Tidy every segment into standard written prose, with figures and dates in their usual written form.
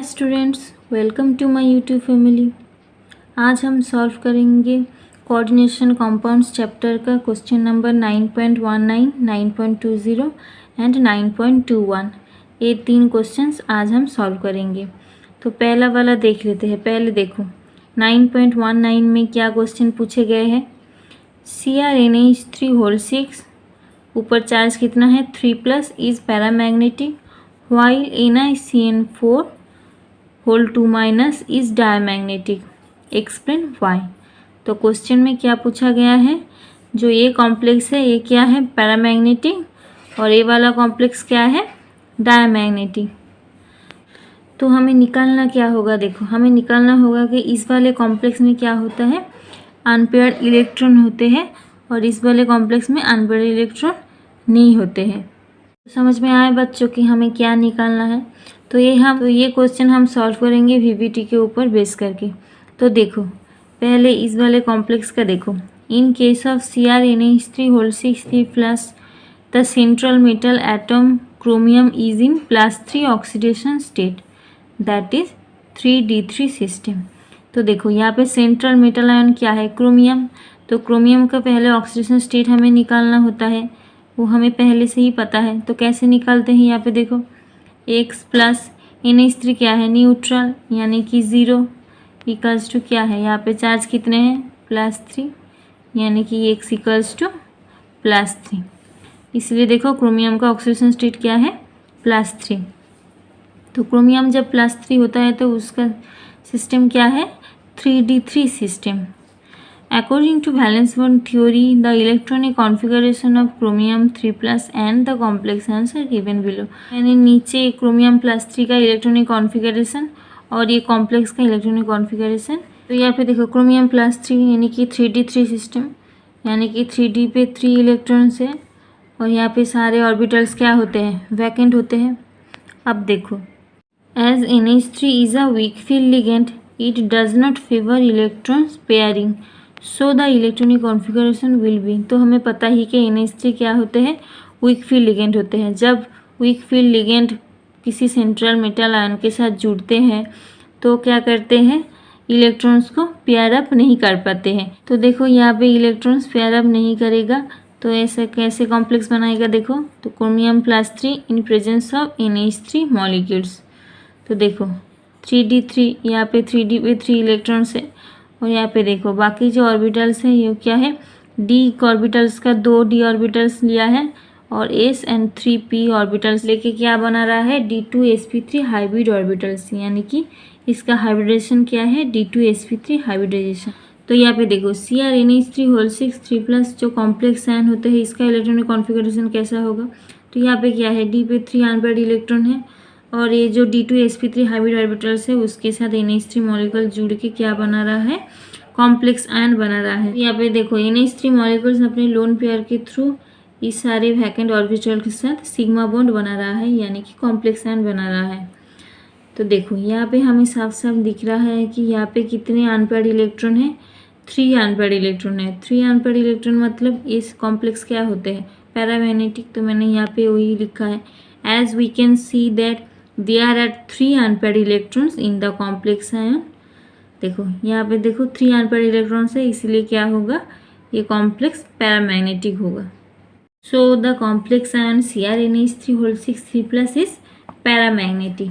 Hi students, welcome to my YouTube family. आज हम solve करेंगे कोऑर्डिनेशन कंपाउंड्स चैप्टर का क्वेश्चन नंबर 9.19, 9.20 एंड 9.21। ये 3 क्वेश्चंस आज हम सॉल्व करेंगे। तो पहला वाला देख लेते हैं। पहले देखो 9.19 में क्या क्वेश्चन पूछे गए हैं। CrNH3 6 ऊपर चार्ज कितना है 3+ is paramagnetic while NiCN4 2- is diamagnetic. Explain why. तो क्वेश्चन में क्या पूछा गया है, जो ये कॉम्प्लेक्स है ये क्या है पैरामैग्नेटिक और ये वाला कॉम्प्लेक्स क्या है डायमैग्नेटिक। तो हमें निकालना क्या होगा, देखो हमें निकालना होगा कि इस वाले कॉम्प्लेक्स में क्या होता है अनपेयर्ड इलेक्ट्रॉन होते हैं और इस वाले कॉम्प्लेक्स में अनपेयर्ड इलेक्ट्रॉन नहीं होते हैं। समझ में आए बच्चों कि हमें क्या निकालना है। तो ये क्वेश्चन हम सॉल्व करेंगे वीवीटी के ऊपर बेस करके। तो देखो पहले इस वाले कॉम्प्लेक्स का देखो, in case of CrNH3 the central metal atom chromium is in +3 oxidation state, that is 3d3 system. तो देखो यहाँ पे सेंट्रल मेटल आयन क्या है क्रोमियम। तो क्रोमियम का पहले ऑक्सीडेशन स्टेट हमें निकालना होता है, वो हमें पहले से ही पता है। तो कैसे निकालते हैं, यहाँ पे देखो X + NH3 क्या है न्यूट्रल यानी कि 0 इक्वल्स टू क्या है, यहाँ पे चार्ज कितने हैं +3 यानी कि X इक्वल्स टू +3। इसलिए देखो क्रोमियम का ऑक्सीडेशन स्टेट क्या है +3। तो क्रोमियम जब +3 होता है तो उसका सिस्टम क्या है 3d3 system. According to valence bond theory, the electronic configuration of chromium 3+ and the complex ions are given below। यानी नीचे क्रोमियम +3 का इलेक्ट्रॉनिक कॉन्फ़िगरेशन और ये कॉम्प्लेक्स का इलेक्ट्रॉनिक कॉन्फ़िगरेशन। तो यहाँ पे देखो क्रोमियम +3 यानी कि 3d3 सिस्टम, यानी कि 3d पे 3 इलेक्ट्रॉन्स है और यहाँ पे सारे ऑर्बिटल्स क्या होते हैं वैकेंट होते हैं। अब देखो as NH3 is a weak field ligand it does not favour electrons pairing so the electronic configuration will be. तो हमें पता ही कि NH3 क्या होते हैं वीक फील्ड लिगेंड होते हैं। जब वीक फील्ड लिगेंड किसी सेंट्रल मेटल आयन के साथ जुड़ते हैं तो क्या करते हैं इलेक्ट्रॉन्स को पेयर अप नहीं कर पाते हैं। तो देखो यहाँ पे इलेक्ट्रॉन्स पेयर अप नहीं करेगा तो ऐसा कैसे कॉम्प्लेक्स बनाएगा, देखो तो chromium +3 in presence of NH3 molecules. तो देखो 3d3 यहाँ पे 3d पे 3 इलेक्ट्रॉन्स है और यहाँ पे देखो बाकी जो ऑर्बिटल्स हैं ये क्या है d ऑर्बिटल्स का 2 d ऑर्बिटल्स लिया है और s एंड 3p ऑर्बिटल्स लेके क्या बना रहा है d2sp3 हाइब्रिड ऑर्बिटल्स, यानी कि इसका हाइब्रिडेशन क्या है d2sp3 हाइब्रिडाइजेशन। तो यहाँ पे देखो CrNH3 3+ जो कॉम्प्लेक्स आयन होते हैं इसका इलेक्ट्रॉनिक कॉन्फ़िगरेशन कैसा होगा। तो यहाँ पे क्या है d पे 3 अनपेयर्ड इलेक्ट्रॉन है और ये जो d2sp3 हाइब्रिड ऑर्बिटल्स है उसके साथ NH3 मॉलिक्यूल जुड़ के क्या बना रहा है कॉम्प्लेक्स आयन बना रहा है। यहाँ पे देखो NH3 मॉलिक्यूल्स अपने लोन पेयर के थ्रू इस सारे वैकेंट ऑर्बिटल के साथ सिग्मा बॉन्ड बना रहा है, यानी कि कॉम्प्लेक्स आयन बना रहा है। तो देखो यहाँ पे हमें साफ साफ दिख रहा है कि यहाँ पे कितने अनपेयर्ड इलेक्ट्रॉन है 3 अनपेयर्ड इलेक्ट्रॉन है। 3 अनपेयर्ड इलेक्ट्रॉन मतलब इस कॉम्प्लेक्स क्या होते हैं पैरामैग्नेटिक। तो मैंने यहाँ पे वही लिखा है as we can see that there are 3 unpaired electrons in the complex ion। देखो यहाँ पे देखो 3 unpaired electrons है इसलिए क्या होगा ये कॉम्प्लेक्स पैरामैग्नेटिक होगा। सो the complex ion CrNH3 3+ is paramagnetic.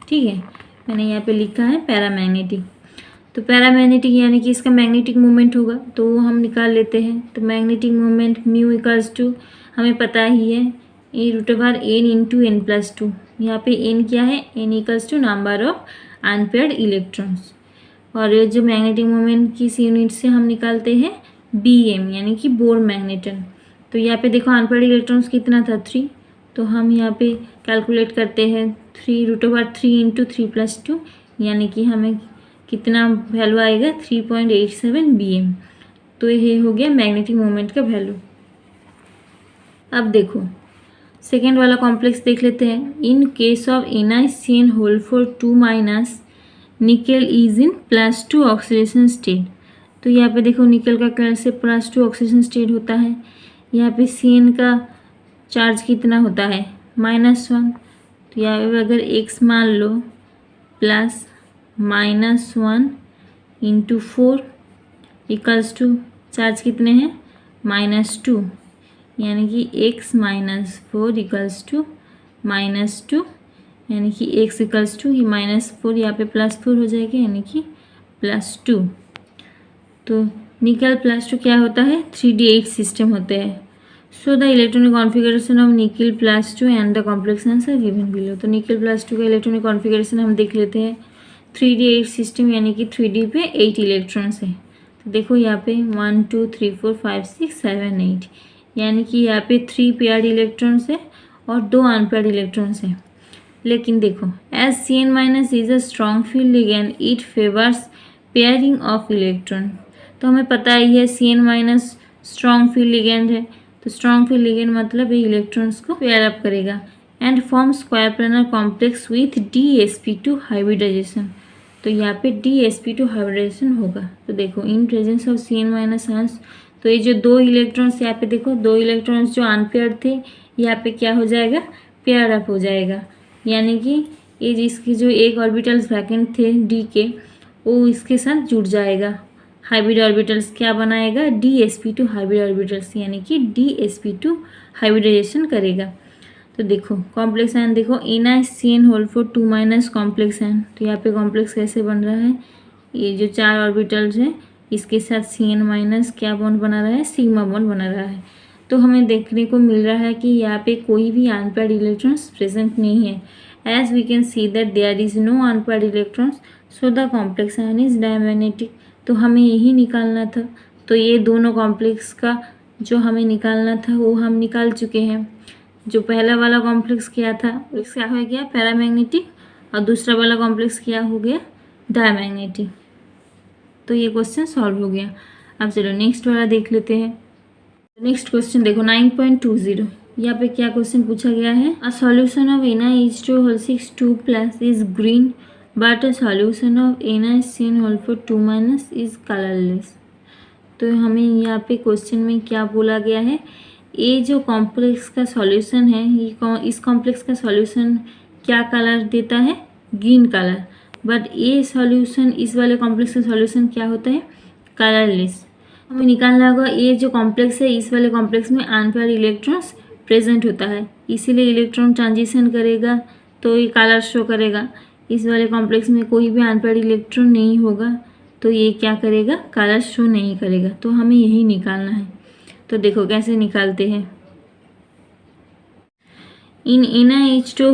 ठीक है, मैंने यहाँ पे लिखा है पैरामैग्नेटिक। तो पैरामैग्नेटिक यानी कि इसका मैग्नेटिक मोमेंट होगा तो वो हम निकाल लेते हैं। तो magnetic moment mu equals to हमें पता ही है E√n × n+2। यहाँ पे n क्या है n equals to number of unpaired electrons और जो मैग्नेटिक मोमेंट किस यूनिट से हम निकालते हैं Bm यानी कि बोर मैग्नेटन। तो यहाँ पे देखो अनपेयर्ड इलेक्ट्रॉन्स कितना था 3, तो हम यहाँ पे कैलकुलेट करते हैं 3√3 × 3+2 यानी कि हमें कितना वैल्यू आएगा 3.87 Bm। तो ये हो गया मैग्नेटिक मोमेंट का वैल्यू। अब देखो सेकेंड वाला कॉम्प्लेक्स देख लेते हैं। इन case of NiCN4 2- nickel is in +2 oxidation state. तो यहाँ पे देखो निकल का कैसे +2 ऑक्सीडेशन स्टेट होता है। यहाँ पे CN का चार्ज कितना होता है -1। तो यहाँ पे अगर X मान लो plus -1 into 4 equals to charge कितने हैं -2, यानी कि x माइनस 4 इक्वल्स टू -2, यानी कि x इक्वल्स टू ये -4 यहाँ पे +4 हो जाएगा, यानी कि +2। तो निकल +2 क्या होता है 3d8 सिस्टम होते हैं। सो द इलेक्ट्रॉनिक कॉन्फ़िगरेशन ऑफ निकल +2 and the complex answer given below. तो निकल +2 का इलेक्ट्रॉनिक कॉन्फ़िगरेशन हम देख लेते हैं। 3d8 सिस्टम यानी कि 3d पे 8 इलेक्ट्रॉन्स हैं। तो देखो यहाँ पे 1 2 3 4 5 6 7 8, यानी कि यहाँ पे 3 पेयर्ड इलेक्ट्रॉन्स है और 2 अनपेयर्ड इलेक्ट्रॉन्स हैं। लेकिन देखो as Cn- is a strong field ligand it favours pairing of electron. तो हमें पता ही है Cn- स्ट्रॉन्ग फील्ड लिगेंड है, तो स्ट्रॉन्ग फील्ड लिगेंड मतलब ये इलेक्ट्रॉन्स को पेयर अप करेगा and form square planar complex with DsP2 hybridisation. तो यहाँ पे DsP2 हाइब्रिडाइजेशन होगा। तो देखो इन प्रेजेंस ऑफ Cn- तो ये जो 2 इलेक्ट्रॉन्स यहाँ पे देखो 2 इलेक्ट्रॉन्स जो अनपेयर्ड थे यहाँ पे क्या हो जाएगा पेयर अप हो जाएगा, यानी कि ये जिसके जो एक ऑर्बिटल्स वैकेंट थे डी के वो इसके साथ जुड़ जाएगा। हाइब्रिड ऑर्बिटल्स क्या बनाएगा DsP2 हाइब्रिड ऑर्बिटल्स, यानी कि DsP2 हाइब्रिडाइजेशन करेगा। तो देखो कॉम्प्लेक्स आयन देखो NaCN2- कॉम्प्लेक्स आयन। तो यहाँ पे कॉम्प्लेक्स कैसे बन रहा है, ये जो 4 ऑर्बिटल्स है इसके साथ Cn- क्या बॉन्ड बना रहा है सिग्मा बॉन्ड बना रहा है। तो हमें देखने को मिल रहा है कि यहाँ पे कोई भी अनपेयर्ड इलेक्ट्रॉन्स प्रेजेंट नहीं है। As we can see that there is no unpaired electrons, so the complex ion is diamagnetic. तो हमें यही निकालना था। तो ये दोनों कॉम्प्लेक्स का जो हमें निकालना था वो हम निकाल चुके हैं। जो पहला वाला कॉम्प्लेक्स क्या था क्या हो गया पैरामैग्नेटिक, और दूसरा वाला कॉम्प्लेक्स क्या हो गया डायमैग्नेटिक। तो ये क्वेश्चन सॉल्व हो गया। अब चलो नेक्स्ट वाला देख लेते हैं। नेक्स्ट क्वेश्चन देखो 9.20, यहाँ पे क्या क्वेश्चन पूछा गया है। A solution of Na2 is green but a solution of NaCN2- is colourless. तो हमें यहाँ पे क्वेश्चन में क्या बोला गया है, ये जो कॉम्प्लेक्स का सॉल्यूशन है इस कॉम्प्लेक्स का सॉल्यूशन क्या कलर देता है ग्रीन कलर, बट ये सॉल्यूशन इस वाले कॉम्प्लेक्स का सॉल्यूशन क्या होता है कलरलेस। हमें निकालना होगा ये जो कॉम्प्लेक्स है इस वाले कॉम्प्लेक्स में अनपेयर्ड इलेक्ट्रॉन्स प्रेजेंट होता है, इसीलिए इलेक्ट्रॉन ट्रांजिशन करेगा तो ये कलर शो करेगा। इस वाले कॉम्प्लेक्स में कोई भी अनपेयर्ड इलेक्ट्रॉन नहीं होगा तो ये क्या करेगा कलर शो नहीं करेगा। तो हमें यही निकालना है। तो देखो कैसे निकालते हैं। इन Na2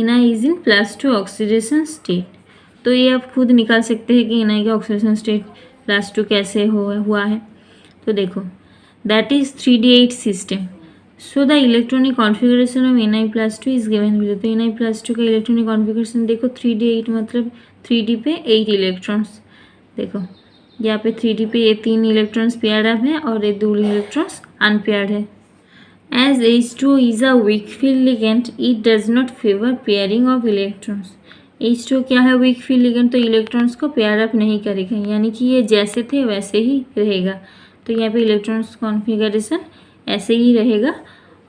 Na is in +2 oxidation state. तो ये आप खुद निकाल सकते हैं कि Na का ऑक्सीडेशन स्टेट +2 कैसे हुआ है। तो देखो that is 3d8 system, so the electronic configuration of Na+2 is given below. तो Na+2 का इलेक्ट्रॉनिक कॉन्फ़िगरेशन देखो 3d8 मतलब 3d पे 8 इलेक्ट्रॉन्स। देखो यहाँ पे 3d पे ये 3 इलेक्ट्रॉन्स पेयर्ड अप है और ये 2 इलेक्ट्रॉन्स अनपेयर्ड है। As H2 is a weak field ligand it does not favour pairing of electrons. H2 क्या है वीक फील्ड लिगेंड, तो इलेक्ट्रॉन्स को पेयर अप नहीं करेगा, यानी कि ये जैसे थे वैसे ही रहेगा। तो यहाँ पे इलेक्ट्रॉन्स कॉन्फ़िगरेशन ऐसे ही रहेगा।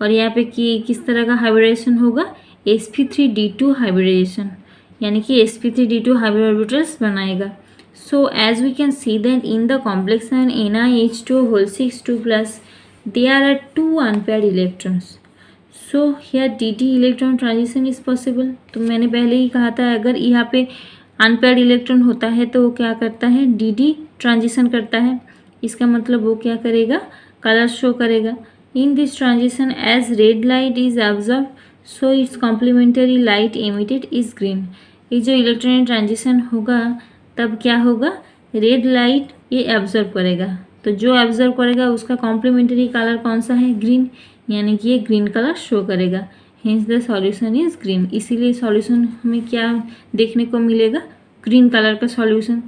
और यहाँ पे किस तरह का हाइब्रिडाइजेशन होगा sp3d2 हाइब्रिडाइजेशन, यानी कि sp3d2 हाइब्रिड ऑर्बिटल्स बनाएगा। So as we can see that in the complex ion NaH2 2+, there are 2 unpaired electrons. So here dd electron transition is possible. तो मैंने पहले ही कहा था अगर यहाँ पे अनपेयर्ड इलेक्ट्रॉन होता है तो वो क्या करता है dd ट्रांजिशन करता है। इसका मतलब वो क्या करेगा कलर शो करेगा। In this transition as red light is observe so it's complementary light emitted is green. ये जो इलेक्ट्रॉनिक ट्रांजिशन होगा तब क्या होगा रेड लाइट ये ऑब्जर्व करेगा, तो जो ऑब्जर्व करेगा उसका कॉम्प्लीमेंटरी कलर कौन सा है ग्रीन, यानी कि ये ग्रीन कलर शो करेगा। Hence the solution is green, इसीलिए सॉल्यूशन हमें क्या देखने को मिलेगा ग्रीन कलर का solution.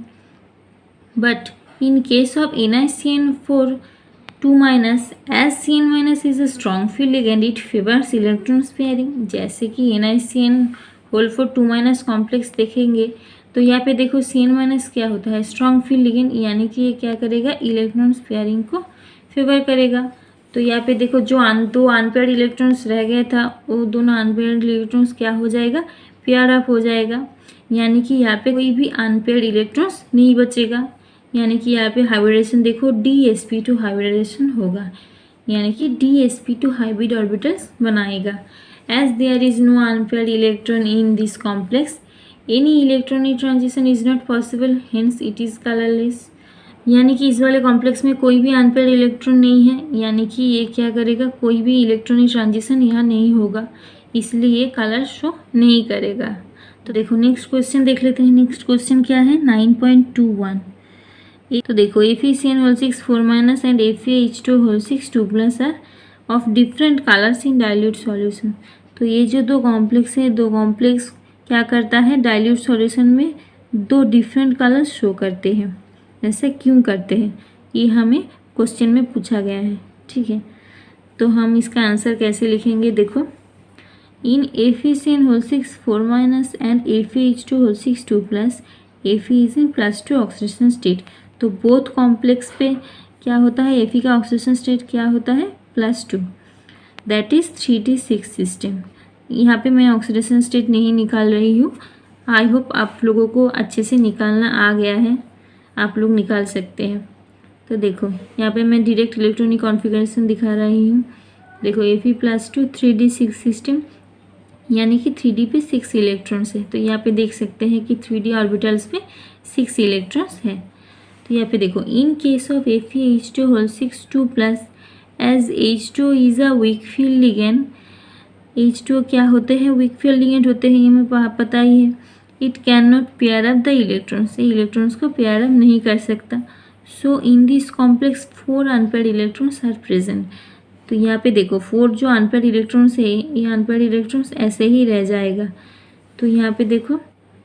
But in case of NaCN4 2- as Cn- is a strong field ligand it favours electrons pairing. जैसे कि NaCN4 2- कॉम्प्लेक्स देखेंगे तो यहाँ पे देखो Cn- क्या होता है स्ट्रॉन्ग फील्ड लिगेंड, यानी कि ये क्या करेगा इलेक्ट्रॉन्स पेयरिंग को फेवर करेगा। तो यहाँ पे देखो जो दो अनपेयर्ड इलेक्ट्रॉन्स रह गया था वो दोनों अनपेयर्ड इलेक्ट्रॉन्स क्या हो जाएगा पेयर अप हो जाएगा। यानी कि यहाँ पे कोई भी अनपेयर्ड इलेक्ट्रॉन्स नहीं बचेगा, यानी कि यहाँ पे हाइब्रिडेशन देखो dsp2 हाइब्रिडेशन होगा, यानी कि dsp2 हाइब्रिड ऑर्बिटल्स बनाएगा। As there is no unpaired electron in this complex any electronic transition is not possible, hence it is colourless. यानी कि इस वाले कॉम्प्लेक्स में कोई भी अनपेयर्ड इलेक्ट्रॉन नहीं है, यानी कि ये क्या करेगा, कोई भी इलेक्ट्रॉनिक ट्रांजिशन यहाँ नहीं होगा, इसलिए ये कलर शो नहीं करेगा। तो देखो नेक्स्ट क्वेश्चन देख लेते हैं। नेक्स्ट क्वेश्चन क्या है 9.21। तो देखो FeCN6 4- and FeH2 2+ are of different colours in dilute solution. तो ये जो दो कॉम्प्लेक्स है, दो कॉम्प्लेक्स क्या करता है, डाइल्यूट सॉल्यूशन में दो डिफरेंट कलर्स शो करते हैं। ऐसा क्यों करते हैं, ये हमें क्वेश्चन में पूछा गया है। ठीक है, तो हम इसका आंसर कैसे लिखेंगे, देखो इन FeCN6 4- and FeH2 2+, Fe is in +2 oxidation state. तो बोथ कॉम्प्लेक्स पे क्या होता है, Fe का ऑक्सीडेशन स्टेट क्या होता है, +2, दैट इज 3d6 सिस्टम। यहाँ पे मैं ऑक्सीडेशन स्टेट नहीं निकाल रही हूँ, आई होप आप लोगों को अच्छे से निकालना आ गया है, आप लोग निकाल सकते हैं। तो देखो यहाँ पे मैं डायरेक्ट इलेक्ट्रॉनिक कॉन्फ़िगरेशन दिखा रही हूँ। देखो Fe +2 3d6 सिस्टम, यानी कि 3d पे 6 इलेक्ट्रॉन्स है। तो यहाँ पे देख सकते हैं कि 3d ऑर्बिटल्स पे 6 इलेक्ट्रॉन्स है। तो यहाँ पे देखो in case of FeH2 2+, as H2 is a weak field ligand, H2 क्या होते हैं, वीक फील्ड लिगेंड होते हैं, ये हमें पता ही है। It can not pair up the electrons, ये इलेक्ट्रॉन्स को पेयर अप नहीं कर सकता। So in this complex 4 unpaired electrons are present. तो यहाँ पे देखो 4 जो अनपेयर्ड इलेक्ट्रॉन्स है, ये अनपेयर्ड इलेक्ट्रॉन्स ऐसे ही रह जाएगा। तो यहाँ पे देखो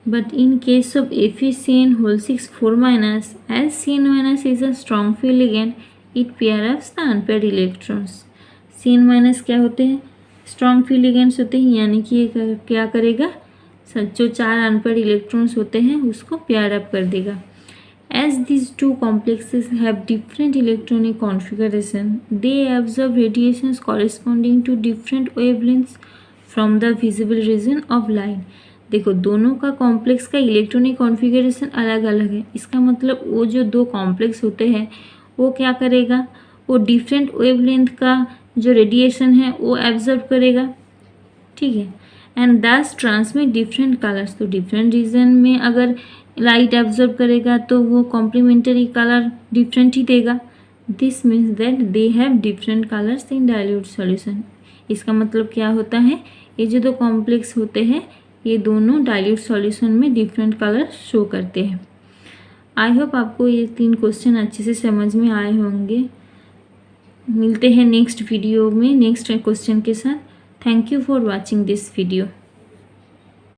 but in case of FeCN6 4- as CN- is a strong field ligand, it pair ups the unpaired electrons. CN- क्या होते हैं, स्ट्रॉन्ग फील्ड लिगेंड्स होते हैं, यानी कि ये क्या करेगा, जो 4 अनपेयर्ड इलेक्ट्रॉन्स होते हैं उसको पेयर अप कर देगा। As these two complexes have different electronic configuration, they absorb radiations corresponding to different wavelengths from the visible region of light. देखो दोनों का कॉम्प्लेक्स का इलेक्ट्रॉनिक कॉन्फ़िगरेशन अलग अलग है, इसका मतलब वो जो दो कॉम्प्लेक्स होते हैं वो क्या करेगा, वो डिफरेंट वेवलेंथ का जो रेडिएशन है वो एब्जॉर्ब करेगा। ठीक है, एंड दस ट्रांसमिट डिफरेंट कलर्स। तो डिफरेंट रीजन में अगर लाइट एब्जॉर्ब करेगा तो वो कॉम्प्लीमेंटरी कलर डिफरेंट ही देगा। This means that they have different colours in dilute solution. इसका मतलब क्या होता है, ये जो दो कॉम्प्लेक्स होते हैं ये दोनों डाइल्यूट सॉल्यूशन में डिफरेंट कलर शो करते हैं। आई होप आपको ये 3 क्वेश्चन अच्छे से समझ में आए होंगे। मिलते हैं नेक्स्ट वीडियो में नेक्स्ट क्वेश्चन के साथ। Thank you for watching this video.